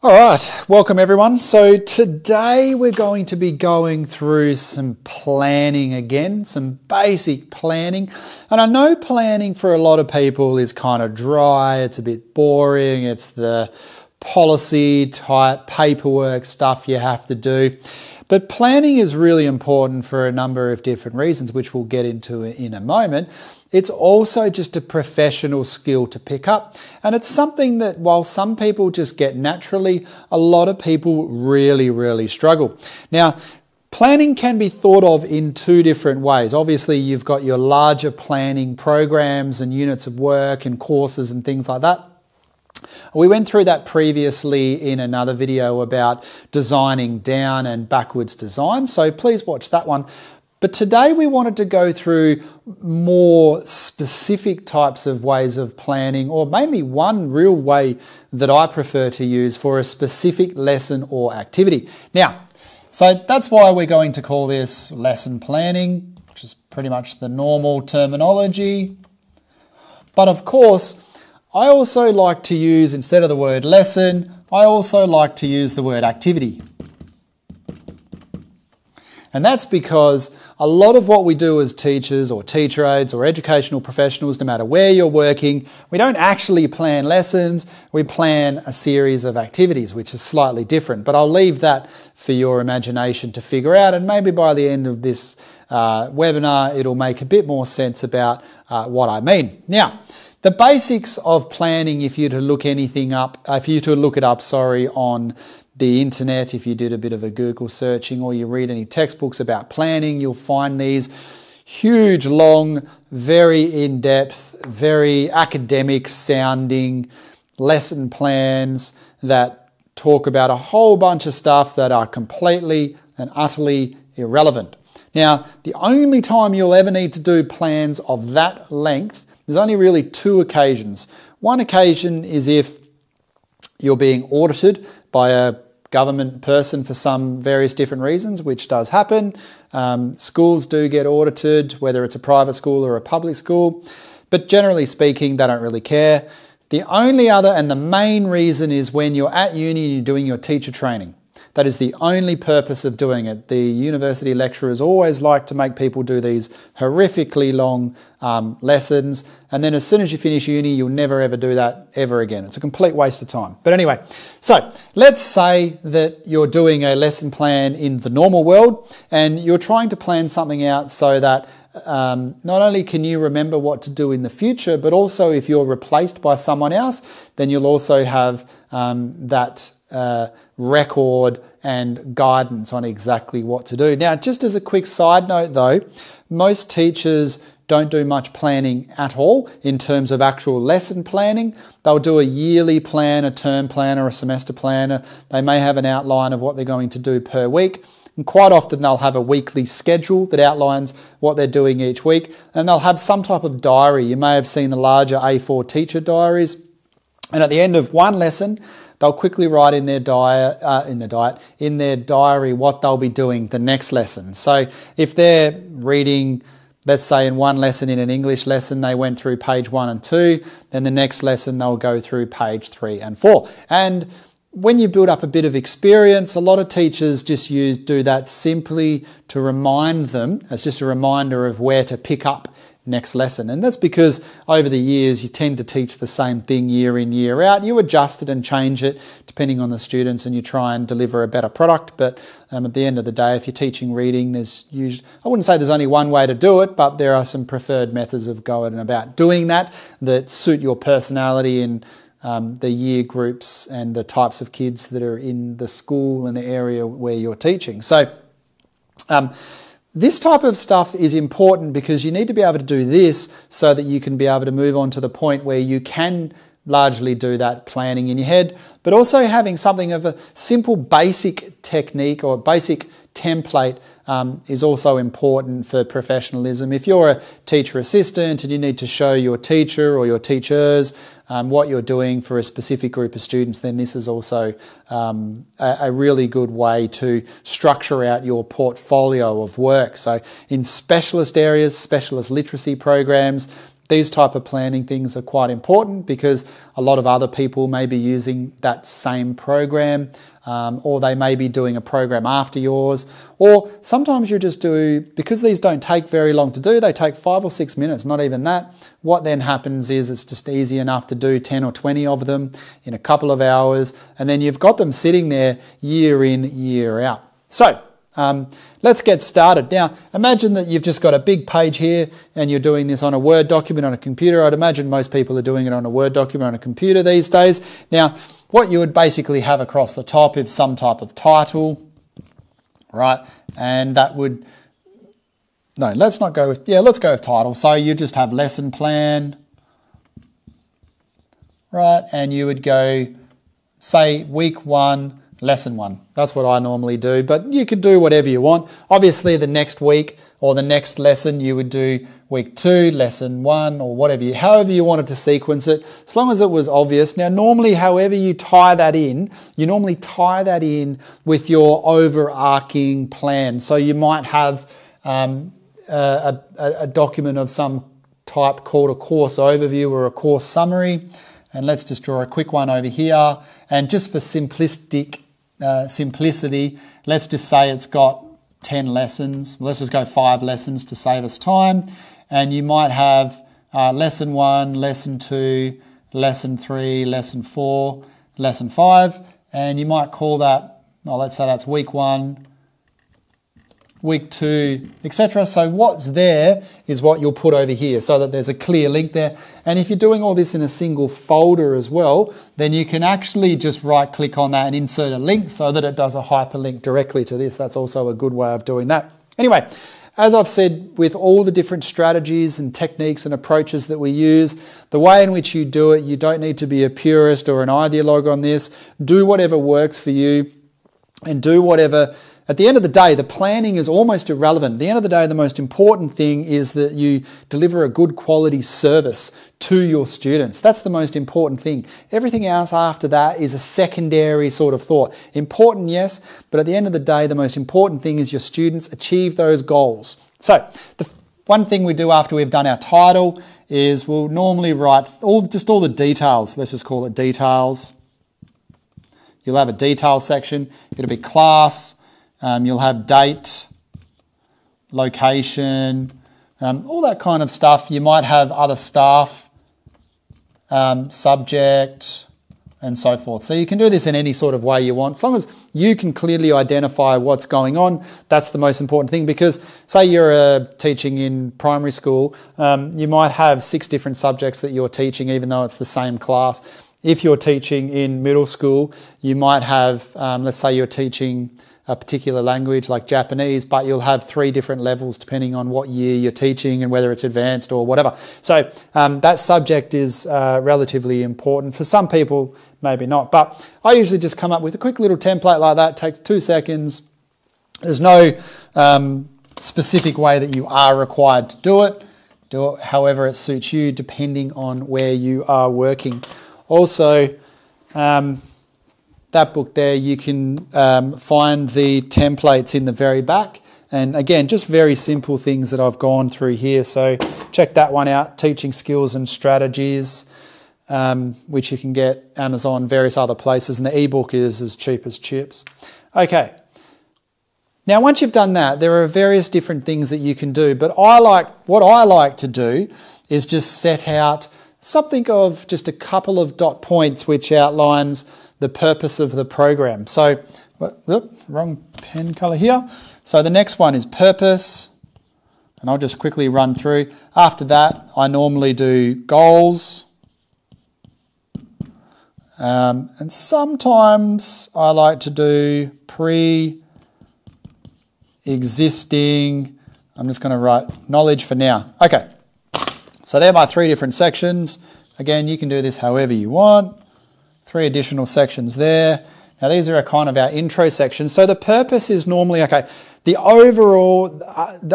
All right, welcome everyone. So today we're going to be going through some planning again, some basic planning. And I know planning for a lot of people is kind of dry, it's a bit boring, it's the policy type paperwork stuff you have to do. But planning is really important for a number of different reasons, which we'll get into in a moment. It's also just a professional skill to pick up. And it's something that while some people just get naturally, a lot of people really struggle. Now, planning can be thought of in two different ways. Obviously, you've got your larger planning programs and units of work and courses and things like that. We went through that previously in another video about designing down and backwards design, so please watch that one. But today we wanted to go through more specific types of ways of planning, or mainly one real way that I prefer to use for a specific lesson or activity. Now, so that's why we're going to call this lesson planning, which is pretty much the normal terminology. But of course, I also like to use, instead of the word lesson, I also like to use the word activity. And that's because a lot of what we do as teachers or teacher aides or educational professionals, no matter where you're working, we don't actually plan lessons, we plan a series of activities, which is slightly different. But I'll leave that for your imagination to figure out, and maybe by the end of this webinar, it'll make a bit more sense about what I mean. Now, the basics of planning, if you were to look it up, on the internet, if you did a bit of a Google searching or you read any textbooks about planning, you'll find these huge, long, very in-depth, very academic sounding lesson plans that talk about a whole bunch of stuff that are completely and utterly irrelevant. Now, the only time you'll ever need to do plans of that length, there's only really two occasions. One occasion is if you're being audited by a government person for some various different reasons, which does happen. Schools do get audited, whether it's a private school or a public school. But generally speaking, they don't really care. The only other and the main reason is when you're at uni and you're doing your teacher training. That is the only purpose of doing it. The university lecturers always like to make people do these horrifically long lessons, and then as soon as you finish uni, you'll never ever do that ever again. It's a complete waste of time. But anyway, so let's say that you're doing a lesson plan in the normal world, and you're trying to plan something out so that not only can you remember what to do in the future, but also if you're replaced by someone else, then you'll also have that record and guidance on exactly what to do. Now, just as a quick side note though, most teachers don't do much planning at all in terms of actual lesson planning. They'll do a yearly plan, a term plan, or a semester planner. They may have an outline of what they're going to do per week. And quite often they'll have a weekly schedule that outlines what they're doing each week. And they'll have some type of diary. You may have seen the larger A4 teacher diaries. And at the end of one lesson, they'll quickly write in their diary what they'll be doing the next lesson. So if they're reading, let's say in one lesson, in an English lesson, they went through page 1 and 2, then the next lesson they'll go through page 3 and 4. And when you build up a bit of experience, a lot of teachers just do that simply to remind them, as just a reminder of where to pick up next lesson. And that's because over the years you tend to teach the same thing year in, year out. You adjust it and change it depending on the students, and you try and deliver a better product. But at the end of the day, if you're teaching reading, I wouldn't say there's only one way to do it, but there are some preferred methods of going about doing that suit your personality and the year groups and the types of kids that are in the school and the area where you're teaching. So this type of stuff is important because you need to be able to do this so that you can be able to move on to the point where you can largely do that planning in your head, but also having something of a simple basic technique or basic template is also important for professionalism. If you're a teacher assistant and you need to show your teacher or your teachers what you're doing for a specific group of students, then this is also a really good way to structure out your portfolio of work. So in specialist areas, specialist literacy programs, these type of planning things are quite important because a lot of other people may be using that same program, or they may be doing a program after yours, or sometimes you just do, because these don't take very long to do, they take 5 or 6 minutes, not even that. What then happens is it's just easy enough to do 10 or 20 of them in a couple of hours, and then you've got them sitting there year in, year out. So, let's get started. Now, imagine that you've just got a big page here and you're doing this on a Word document on a computer. I'd imagine most people are doing it on a Word document on a computer these days. Now, what you would basically have across the top is some type of title, right? And that would, no, let's not go with, let's go with title. So you just have lesson plan, right? And you would go, say, week 1, lesson 1. That's what I normally do, but you could do whatever you want. Obviously, the next week or the next lesson, you would do week 2, lesson 1, or whatever, however you wanted to sequence it, as long as it was obvious. Now, normally, however you tie that in, you normally tie that in with your overarching plan. So you might have a document of some type called a course overview or a course summary. And let's just draw a quick one over here. And just for simplicity, let's just say it's got 10 lessons. Let's just go 5 lessons to save us time. And you might have lesson 1, lesson 2, lesson 3, lesson 4, lesson 5. And you might call that, let's say that's week 1, week 2, etc. So what's there is what you'll put over here so that there's a clear link there. And if you're doing all this in a single folder as well, then you can actually just right click on that and insert a link so that it does a hyperlink directly to this. That's also a good way of doing that. Anyway, as I've said, with all the different strategies and techniques and approaches that we use, the way in which you do it, you don't need to be a purist or an ideologue on this. Do whatever works for you and do whatever. At the end of the day, the planning is almost irrelevant. At the end of the day, the most important thing is that you deliver a good quality service to your students. That's the most important thing. Everything else after that is a secondary sort of thought. Important, yes, but at the end of the day, the most important thing is your students achieve those goals. So, the one thing we do after we've done our title is we'll normally write all the details. Let's just call it details. You'll have a detail section. It'll be class. You'll have date, location, all that kind of stuff. You might have other staff, subject, and so forth. So you can do this in any sort of way you want. As long as you can clearly identify what's going on, that's the most important thing. Because say you're teaching in primary school, you might have 6 different subjects that you're teaching, even though it's the same class. If you're teaching in middle school, you might have, let's say you're teaching a particular language like Japanese, but you'll have 3 different levels depending on what year you're teaching and whether it's advanced or whatever. So that subject is relatively important. For some people, maybe not. But I usually just come up with a quick little template like that. It takes 2 seconds. There's no specific way that you are required to do it. Do it however it suits you, depending on where you are working. Also, that book there, you can find the templates in the very back. And again, just very simple things that I've gone through here. So check that one out, Teaching Skills and Strategies, which you can get Amazon, various other places. And the ebook is as cheap as chips. Okay. Now, once you've done that, there are various different things that you can do. But what I like to do is just set out something of just a couple of dot points which outlines the purpose of the program. So, wrong pen colour here. So the next one is purpose, and I'll just quickly run through. After that, I normally do goals, and sometimes I like to do pre-existing. I'm just going to write knowledge for now. Okay, so they're my 3 different sections. Again, you can do this however you want. 3 additional sections there. Now these are kind of our intro sections. So the purpose is normally, the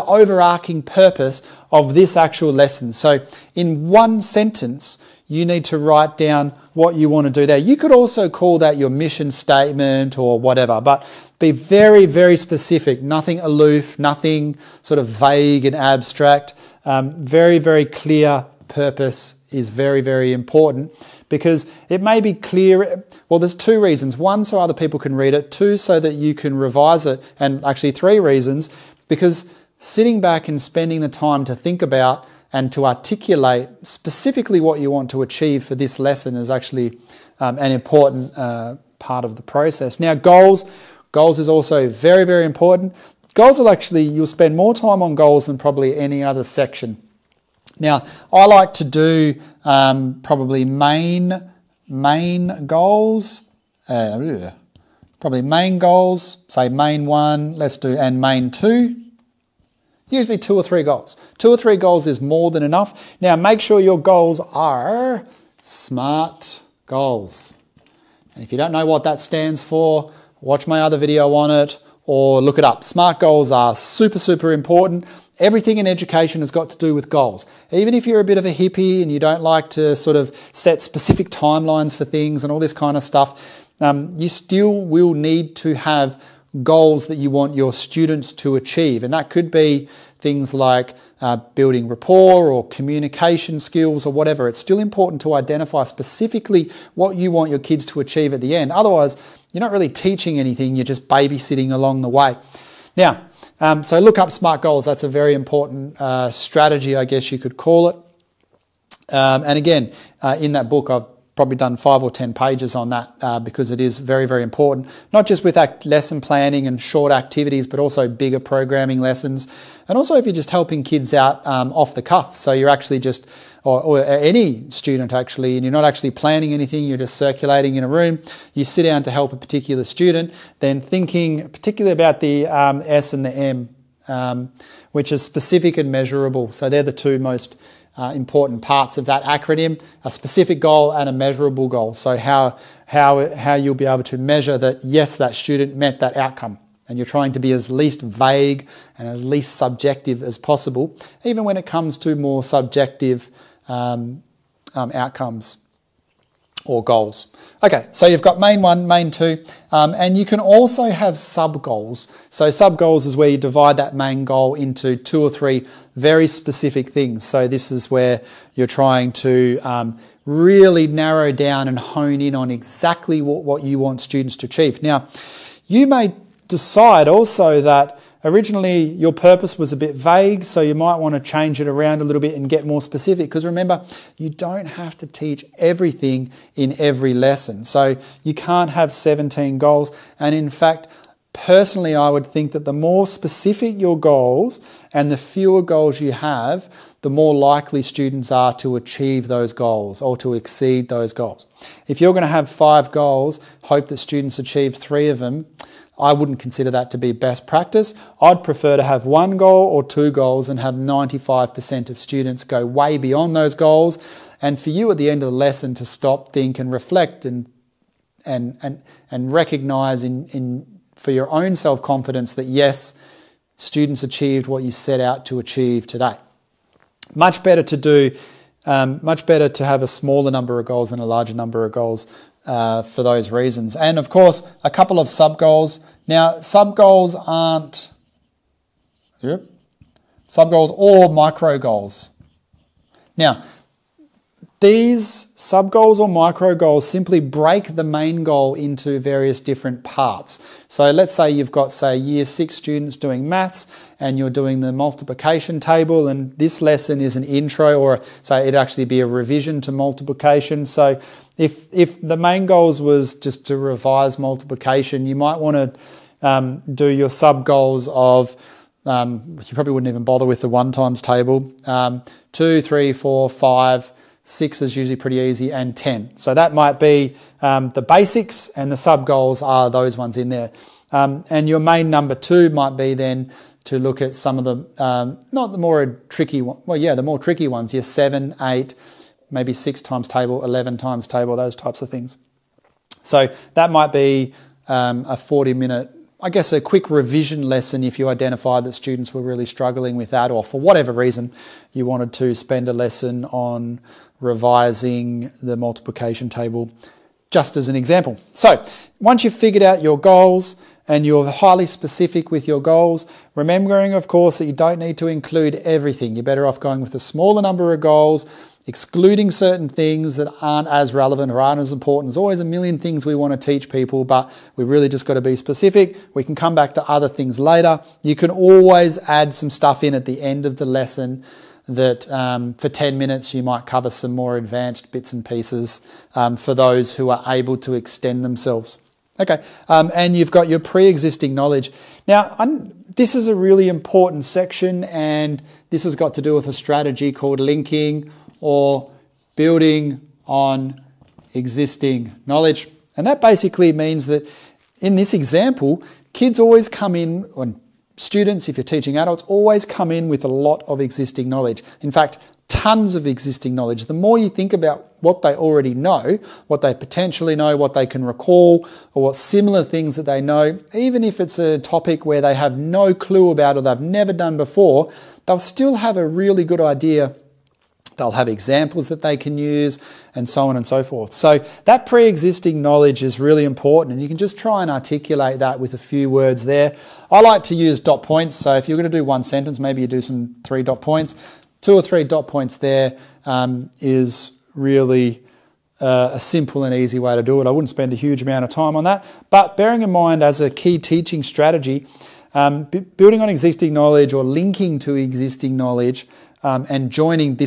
overarching purpose of this actual lesson. So in one sentence, you need to write down what you want to do there. You could also call that your mission statement or whatever, but be very, very specific. Nothing aloof, nothing sort of vague and abstract. Very, very clear purpose is very, very important, because it may be clear. Well, there's two reasons. One, so other people can read it. Two, so that you can revise it. And actually three reasons, because sitting back and spending the time to think about and to articulate specifically what you want to achieve for this lesson is actually an important part of the process. Now, goals is also very, very important. Goals will actually, you'll spend more time on goals than probably any other section. Now, I like to do probably main goals, say main 1, let's do, and main 2. Usually 2 or 3 goals. 2 or 3 goals is more than enough. Now, make sure your goals are SMART goals. And if you don't know what that stands for, watch my other video on it or look it up. SMART goals are super, super important. Everything in education has got to do with goals. Even if you're a bit of a hippie and you don't like to sort of set specific timelines for things and all this kind of stuff, you still will need to have goals that you want your students to achieve. And that could be things like building rapport or communication skills or whatever. It's still important to identify specifically what you want your kids to achieve at the end. Otherwise, you're not really teaching anything, you're just babysitting along the way. Now, so look up SMART goals. That's a very important strategy, I guess you could call it. And again, in that book, I've probably done 5 or 10 pages on that because it is very, very important. Not just with lesson planning and short activities, but also bigger programming lessons. And also if you're just helping kids out off the cuff. So you're actually just, or any student actually, and you're not actually planning anything, you're just circulating in a room. You sit down to help a particular student, then thinking particularly about the S and the M, which is specific and measurable. So they're the two most important parts of that acronym: a specific goal and a measurable goal. So how you'll be able to measure that, yes, that student met that outcome. And you're trying to be as least vague and as least subjective as possible, even when it comes to more subjective outcomes or goals. Okay, so you've got main 1, main 2, and you can also have sub-goals. So sub-goals is where you divide that main goal into 2 or 3 very specific things. So this is where you're trying to really narrow down and hone in on exactly what you want students to achieve. Now, you may decide also that originally your purpose was a bit vague, so you might want to change it around a little bit and get more specific, because remember, you don't have to teach everything in every lesson. So you can't have 17 goals. And in fact, personally, I would think that the more specific your goals and the fewer goals you have, the more likely students are to achieve those goals or to exceed those goals. If you're going to have 5 goals, hope that students achieve 3 of them, I wouldn't consider that to be best practice. I'd prefer to have 1 goal or 2 goals and have 95% of students go way beyond those goals. And for you at the end of the lesson to stop, think and reflect and recognise for your own self-confidence that yes, students achieved what you set out to achieve today. Much better to have a smaller number of goals than a larger number of goals for those reasons. And of course, a couple of sub-goals. Now, sub-goals aren't sub-goals or micro-goals. Now, these sub-goals or micro-goals simply break the main goal into various different parts. So let's say you've got, say, Year 6 students doing maths and you're doing the multiplication table, and this lesson is an intro, or say it'd actually be a revision to multiplication. So if the main goals was just to revise multiplication, you might want to do your sub-goals of, you probably wouldn't even bother with the 1 times table, 2, 3, 4, 5, 6 is usually pretty easy, and 10. So that might be the basics, and the sub-goals are those ones in there. And your main number 2 might be then to look at some of the, not the more tricky one, well, yeah, the more tricky ones, your 7, 8, maybe 6 times table, 11 times table, those types of things. So that might be a 40-minute, I guess, a quick revision lesson if you identified that students were really struggling with that, or for whatever reason you wanted to spend a lesson on revising the multiplication table, just as an example. So once you've figured out your goals and you're highly specific with your goals, remembering, of course, that you don't need to include everything. You're better off going with a smaller number of goals excluding certain things that aren't as relevant or aren't as important. There's always a million things we want to teach people, but we really just got to be specific. We can come back to other things later. You can always add some stuff in at the end of the lesson that for 10 minutes you might cover some more advanced bits and pieces for those who are able to extend themselves. Okay, and you've got your pre-existing knowledge. Now, this is a really important section, and this has got to do with a strategy called linking or building on existing knowledge. And that basically means that in this example, kids always come in, or students, if you're teaching adults, always come in with a lot of existing knowledge. In fact, tons of existing knowledge. The more you think about what they already know, what they potentially know, what they can recall, or what similar things that they know, even if it's a topic where they have no clue about or they've never done before, they'll still have a really good idea. They'll have examples that they can use, and so on and so forth. So that pre-existing knowledge is really important, and you can just try and articulate that with a few words there. I like to use dot points, so if you're going to do one sentence, maybe you do some 3 dot points. 2 or 3 dot points there is really a simple and easy way to do it. I wouldn't spend a huge amount of time on that, but bearing in mind as a key teaching strategy, building on existing knowledge or linking to existing knowledge, and joining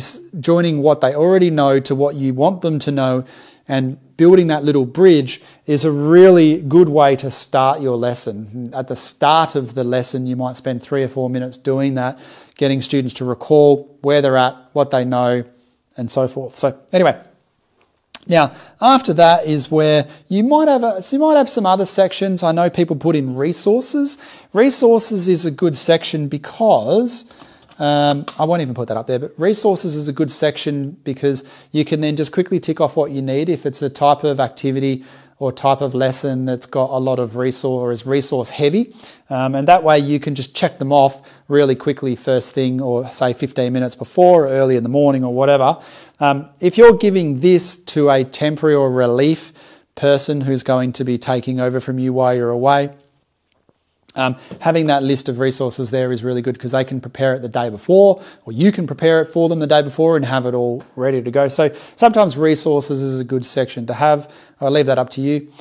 what they already know to what you want them to know, and building that little bridge is a really good way to start your lesson. At the start of the lesson, you might spend 3 or 4 minutes doing that, getting students to recall where they're at, what they know, and so forth. So anyway, now after that is where you might have some other sections. I know people put in resources. Resources is a good section because I won't even put that up there, but resources is a good section because you can then just quickly tick off what you need if it's a type of activity or type of lesson that's got a lot of resource or is resource heavy. And that way you can just check them off really quickly first thing, or say 15 minutes before or early in the morning or whatever. If you're giving this to a temporary or relief person who's going to be taking over from you while you're away, having that list of resources there is really good because they can prepare it the day before, or you can prepare it for them the day before and have it all ready to go. So sometimes resources is a good section to have. I'll leave that up to you.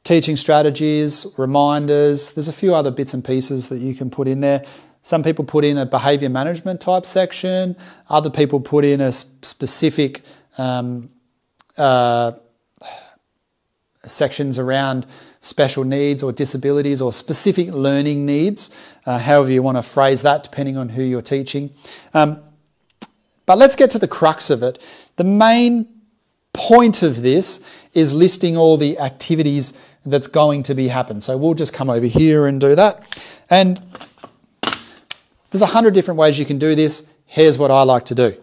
Teaching strategies, reminders, there's a few other bits and pieces that you can put in there. Some people put in a behaviour management type section. Other people put in a specific sections around special needs or disabilities or specific learning needs, however you want to phrase that, depending on who you're teaching. But let's get to the crux of it. The main point of this is listing all the activities that's going to be happen. So we'll just come over here and do that. And there's 100 different ways you can do this. Here's what I like to do.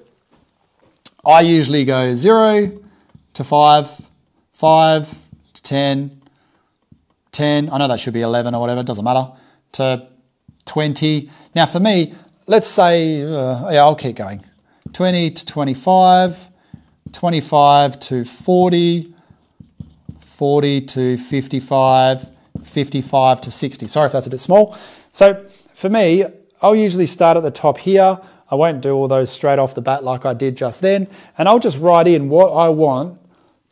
I usually go 0 to 5, 5 to 10, 10, I know that should be 11 or whatever, it doesn't matter, to 20. Now for me, let's say, I'll keep going. 20 to 25, 25 to 40, 40 to 55, 55 to 60. Sorry if that's a bit small. So for me, I'll usually start at the top here. I won't do all those straight off the bat like I did just then. And I'll just write in what I want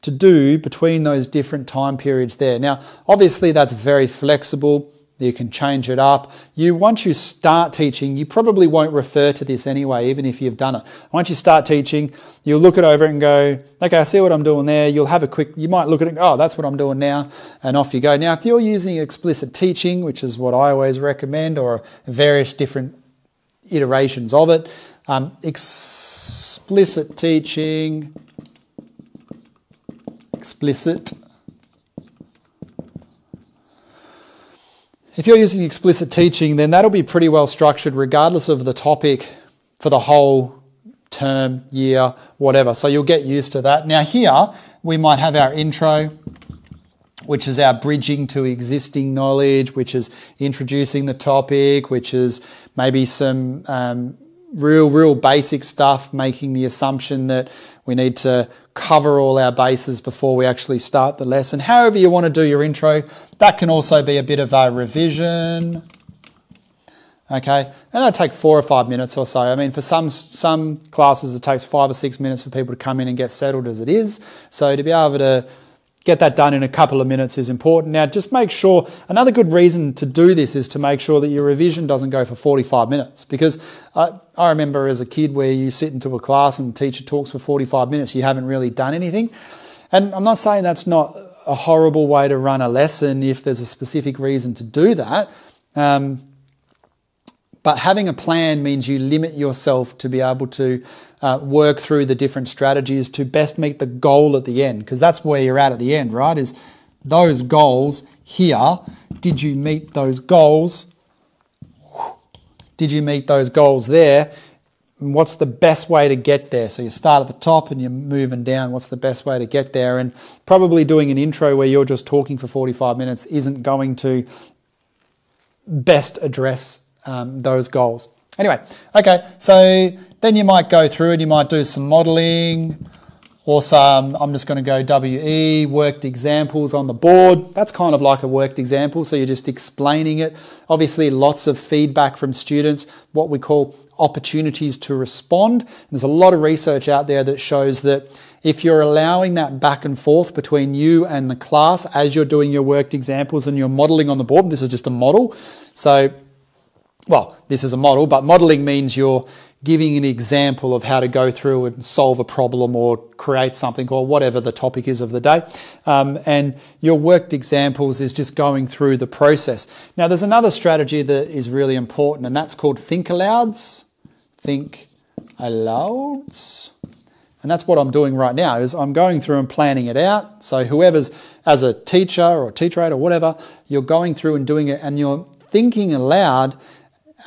to do between those different time periods there. Now, obviously that's very flexible. You can change it up. Once you start teaching, you probably won't refer to this anyway, even if you've done it. Once you start teaching, you'll look it over and go, okay, I see what I'm doing there. You might look at it and go, oh, that's what I'm doing now, and off you go. Now, if you're using explicit teaching, which is what I always recommend, or various different iterations of it, explicit teaching, explicit. If you're using explicit teaching, then that'll be pretty well structured regardless of the topic for the whole term, year, whatever. So you'll get used to that. Now here, we might have our intro, which is our bridging to existing knowledge, which is introducing the topic, which is maybe some real basic stuff, making the assumption that we need to cover all our bases before we actually start the lesson. However you want to do your intro, that can also be a bit of a revision. Okay, and that'll take 4 or 5 minutes or so. I mean, for some classes, it takes 5 or 6 minutes for people to come in and get settled as it is. So to be able to get that done in a couple of minutes is important. Now, just make sure, another good reason to do this is to make sure that your revision doesn't go for 45 minutes. Because I remember as a kid where you sit into a class and the teacher talks for 45 minutes, you haven't really done anything. And I'm not saying that's not a horrible way to run a lesson if there's a specific reason to do that. But having a plan means you limit yourself to be able to work through the different strategies to best meet the goal at the end, because that's where you're at the end, right? Is those goals here. Did you meet those goals? Did you meet those goals there? And what's the best way to get there? So you start at the top and you're moving down. What's the best way to get there? And probably doing an intro where you're just talking for 45 minutes isn't going to best address those goals. Anyway, okay, so then you might go through and you might do some modelling or some, I'm just going to go WE, worked examples on the board. That's kind of like a worked example, so you're just explaining it. Obviously, lots of feedback from students, what we call opportunities to respond. There's a lot of research out there that shows that if you're allowing that back and forth between you and the class as you're doing your worked examples and you're modelling on the board, and this is just a model, so well, this is a model, but modelling means you're giving an example of how to go through and solve a problem or create something or whatever the topic is of the day. And your worked examples is just going through the process. Now, there's another strategy that is really important, and that's called think alouds. Think alouds. And that's what I'm doing right now, is I'm going through and planning it out. So whoever's, as a teacher or teacher aide or whatever, you're going through and doing it, and you're thinking aloud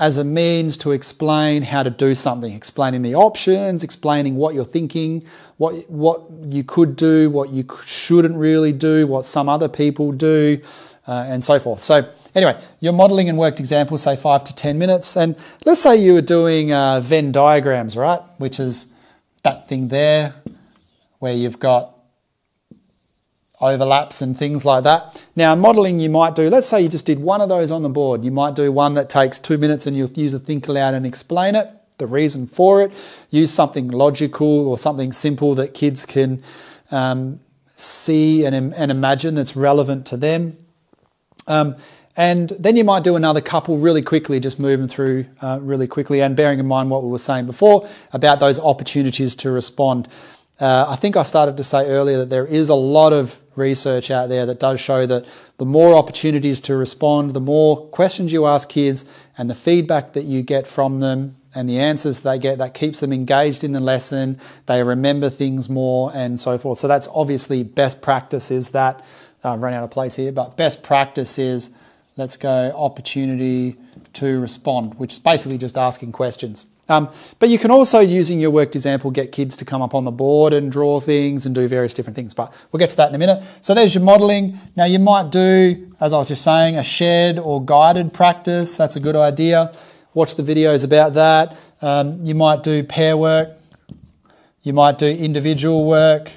as a means to explain how to do something, explaining the options, explaining what you're thinking, what you could do, what you shouldn't really do, what some other people do, and so forth. So anyway, you're modelling and worked examples, say 5 to 10 minutes. And let's say you were doing Venn diagrams, right? Which is that thing there where you've got overlaps and things like that. Now, modelling you might do, let's say you just did one of those on the board. You might do one that takes 2 minutes and you'll use a think aloud and explain it, the reason for it. Use something logical or something simple that kids can see and imagine that's relevant to them. And then you might do another couple really quickly, just moving through really quickly and bearing in mind what we were saying before about those opportunities to respond. I think I started to say earlier that there is a lot of research out there that does show that the more opportunities to respond, the more questions you ask kids and the feedback that you get from them and the answers they get, that keeps them engaged in the lesson, they remember things more and so forth. So that's obviously best practice is that, I've run out of place here, but best practice is, let's go opportunity to respond, which is basically just asking questions. But you can also, using your worked example, get kids to come up on the board and draw things and do various different things. But we'll get to that in a minute. So there's your modelling. Now you might do, as I was just saying, a shared or guided practice. That's a good idea. Watch the videos about that. You might do pair work. You might do individual work.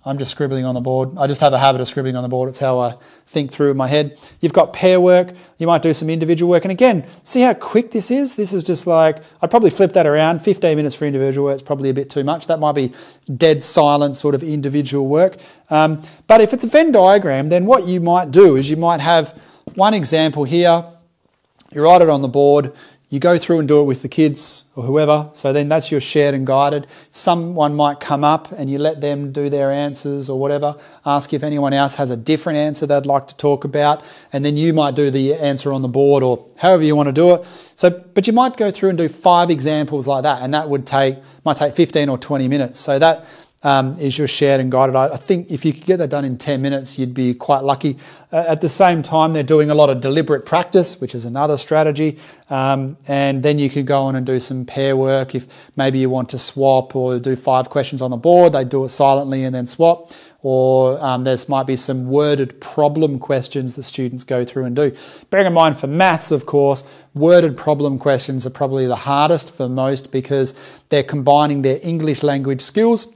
I'm just scribbling on the board. I just have a habit of scribbling on the board. It's how I think through in my head. You've got pair work. You might do some individual work. And again, see how quick this is? This is just like, I'd probably flip that around. 15 minutes for individual work is probably a bit too much. That might be dead silent sort of individual work. But if it's a Venn diagram, then what you might do is you might have one example here. You write it on the board. You go through and do it with the kids or whoever. So then that's your shared and guided. Someone might come up and you let them do their answers or whatever. Ask if anyone else has a different answer they'd like to talk about. And then you might do the answer on the board or however you want to do it. So, but you might go through and do 5 examples like that. And that might take 15 or 20 minutes. So that is your shared and guided. I think if you could get that done in 10 minutes, you'd be quite lucky. At the same time, they're doing a lot of deliberate practice, which is another strategy. And then you could go on and do some pair work. If maybe you want to swap or do 5 questions on the board, they do it silently and then swap. Or there might be some worded problem questions that students go through and do. Bearing in mind for maths, of course, worded problem questions are probably the hardest for most because they're combining their English language skills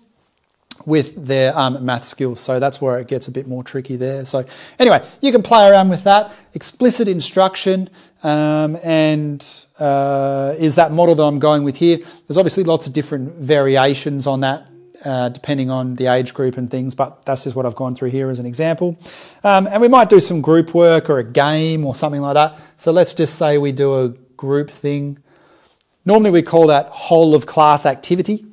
with their math skills. So that's where it gets a bit more tricky there. So anyway, you can play around with that. Explicit instruction is that model that I'm going with here. There's obviously lots of different variations on that depending on the age group and things, but that's just what I've gone through here as an example. And we might do some group work or a game or something like that. So let's just say we do a group thing. Normally we call that whole of class activity.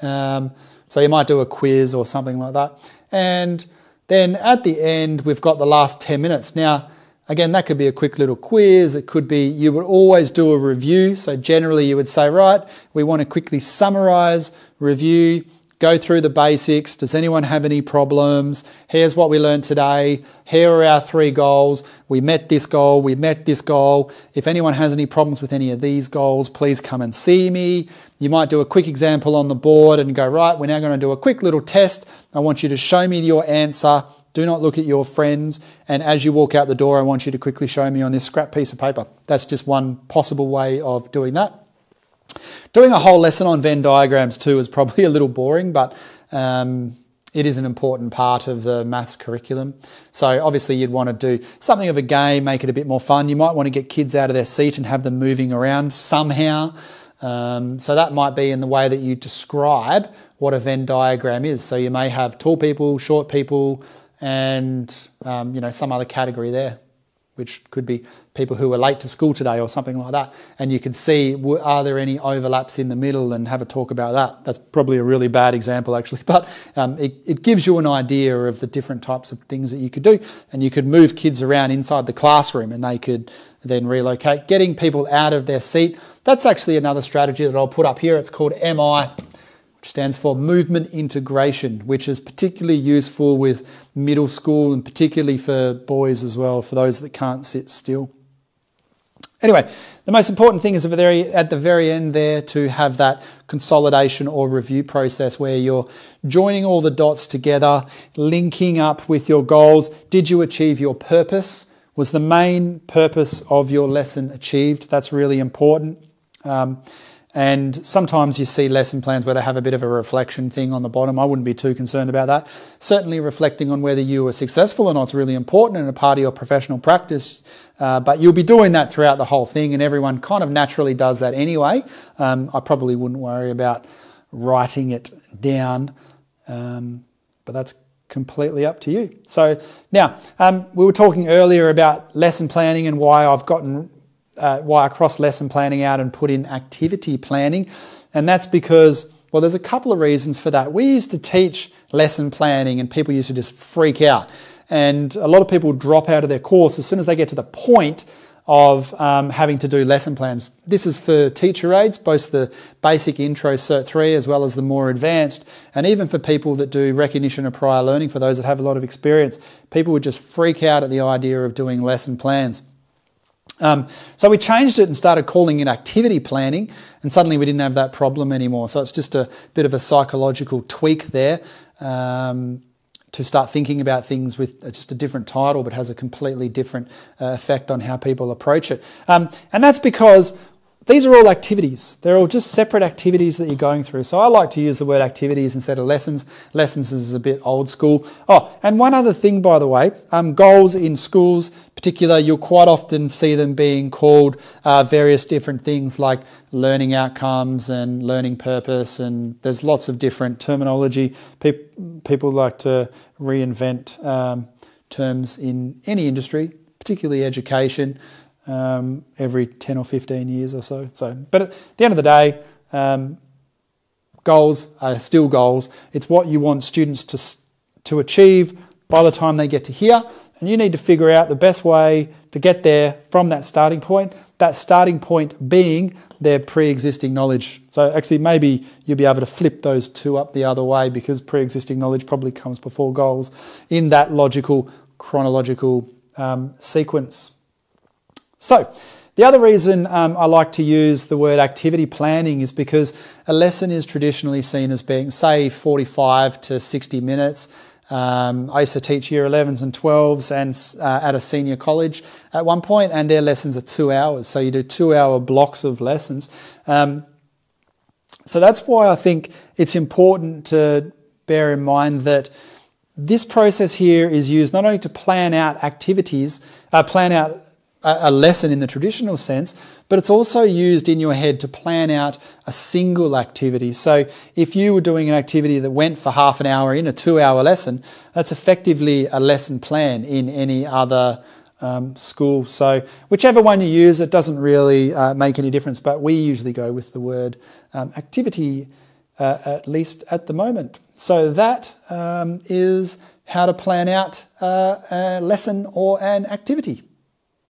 So you might do a quiz or something like that. And then at the end, we've got the last 10 minutes. Now, again, that could be a quick little quiz. It could be, you would always do a review. So generally you would say, right, we want to quickly summarize, review, go through the basics. Does anyone have any problems? Here's what we learned today. Here are our 3 goals. We met this goal. We met this goal. If anyone has any problems with any of these goals, please come and see me. You might do a quick example on the board and go, right, we're now going to do a quick little test. I want you to show me your answer. Do not look at your friends. And as you walk out the door, I want you to quickly show me on this scrap piece of paper. That's just one possible way of doing that. Doing a whole lesson on Venn diagrams too is probably a little boring, but it is an important part of the maths curriculum. So obviously you'd want to do something of a game, make it a bit more fun. You might want to get kids out of their seat and have them moving around somehow. So that might be in the way that you describe what a Venn diagram is. So you may have tall people, short people, and some other category there, which could be people who were late to school today or something like that. And you can see, are there any overlaps in the middle, and have a talk about that. That's probably a really bad example actually, but it gives you an idea of the different types of things that you could do. And you could move kids around inside the classroom and they could then relocate. Getting people out of their seat, that's actually another strategy that I'll put up here. It's called MI, which stands for movement integration, which is particularly useful with middle school and particularly for boys as well, for those that can't sit still. Anyway, the most important thing is at the very end there to have that consolidation or review process where you're joining all the dots together, linking up with your goals. Did you achieve your purpose? Was the main purpose of your lesson achieved? That's really important. And sometimes you see lesson plans where they have a bit of a reflection thing on the bottom. I wouldn't be too concerned about that. Certainly reflecting on whether you were successful or not is really important and a part of your professional practice. But you'll be doing that throughout the whole thing, and everyone kind of naturally does that anyway. I probably wouldn't worry about writing it down, but that's completely up to you. So now, we were talking earlier about lesson planning and why I cross lesson planning out and put in activity planning. And that's because, well, there's a couple of reasons for that. We used to teach lesson planning and people used to just freak out. And a lot of people drop out of their course as soon as they get to the point of having to do lesson plans. This is for teacher aides, both the basic intro Cert 3 as well as the more advanced, and even for people that do recognition of prior learning, for those that have a lot of experience. People would just freak out at the idea of doing lesson plans. So we changed it and started calling it activity planning, and suddenly we didn't have that problem anymore. So it's just a bit of a psychological tweak there to start thinking about things with just a different title, but has a completely different effect on how people approach it. And that's because these are all activities. They're all just separate activities that you're going through. So I like to use the word activities instead of lessons. Lessons is a bit old school. Oh, and one other thing, by the way, goals in schools, particular, you'll quite often see them being called various different things like learning outcomes and learning purpose, and there's lots of different terminology. People like to reinvent terms in any industry, particularly education. Every 10 or 15 years or so. But at the end of the day, goals are still goals. It's what you want students to achieve by the time they get to here, and you need to figure out the best way to get there from that starting point being their pre-existing knowledge. So actually maybe you'll be able to flip those two up the other way, because pre-existing knowledge probably comes before goals in that logical, chronological sequence. So, the other reason I like to use the word activity planning is because a lesson is traditionally seen as being, say, 45 to 60 minutes. I used to teach year 11s and 12s and at a senior college at one point, and their lessons are 2 hours. So you do 2-hour blocks of lessons. So that's why I think it's important to bear in mind that this process here is used not only to plan out activities, plan out a lesson in the traditional sense, but it's also used in your head to plan out a single activity. So if you were doing an activity that went for half an hour in a 2-hour lesson, that's effectively a lesson plan in any other school. So whichever one you use, it doesn't really make any difference, but we usually go with the word activity, at least at the moment. So that is how to plan out a lesson or an activity.